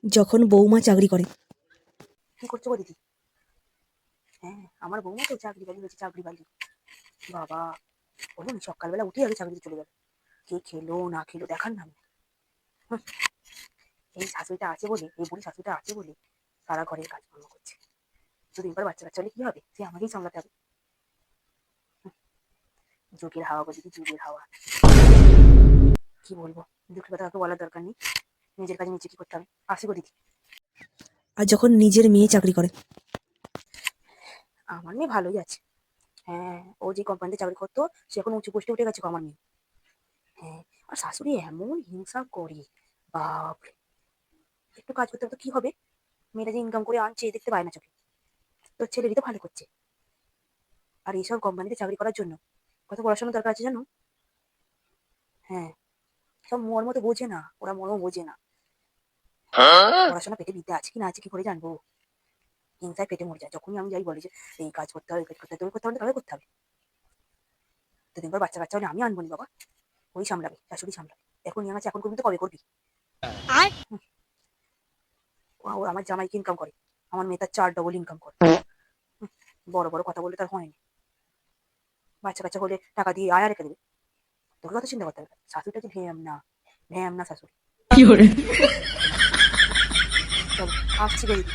যখন বৌমা চাকরি করে। কি করছো গো দিদি? হ্যাঁ, আমার বৌমা তো চাকরি বাকরি হয়েছে, চাকরি বাকরি। বাবা, বলুন সকালবেলা উঠে আগে চাকরিতে চলে যাবে। কে খেলো না খেলো দেখার নাম নেই। হুঁ, এই শাশুড়িটা আছে বলে, এই বুড়ি শাশুড়িটা আছে বলে সারা ঘরের কাজকর্ম করছে। দুদিন পর বাচ্চা কাচ্চা হলে কি হবে? সে আমাকেই সামলাতে হবে। যুগের হাওয়া গো দিদি, যুগের হাওয়া। কি বলবো, দুঃখের কথা কাউকে বলার দরকার নেই। নিজের কাজে নিজে কি করতে হবে। আসি গো দিদি। আর যখন নিজের মেয়ে চাকরি করে। আমার মেয়ে ভালোই আছে। হ্যাঁ, ও যে কোম্পানিতে চাকরি করতো সে এখন উঁচু পোস্টে উঠে গেছে গো আমার মেয়ে। হ্যাঁ, আর শাশুড়ি এমন হিংসা করে, বাপরে। একটু কাজ করতে হবে তো কি হবে? মেয়েটা যে ইনকাম করে আনছে দেখতে পায় না চোখে। তোর ছেলেরই তো ভালো করছে। আর এইসব কোম্পানিতে চাকরি করার জন্য কত পড়াশোনার দরকার আছে জানো? হ্যাঁ, সব মর্ম তো বোঝে না, ওরা মর্ম বোঝে না। পড়াশোনা পেটে বিদ্যা আছে কি না আছে কি করে জানবো? হিংসায় পেটে মরে যায়। যখনই আমি যাই বলে যে এই কাজ করতে হবে, এই কাজ করতে হবে, তুমি করতে হবে তাহলে করতে হবে। দুদিন পর বাচ্চা কাচ্চা হলে আমি আনবো নি বাবা, ওই সামলাবে, শাশুড়ি সামলাবে। এখন নিয়ে আছে, এখন করবি তো কবে করবি? ও আমার জামাইকে ইনকাম করে, আমার মেয়ে তার 4 ডবল ইনকাম করে। বড় বড় কথা বললে তার হয়নি। বাচ্চা কাচ্চা হলে টাকা দিয়ে আয়া রেখে দেবে। তোকে কথা চিন্তা করতে হবে। শাশুড়িটা যে ভ্যাম না, ভ্যাম না শাশুড়ি। চলো, আসছি গো দিদি।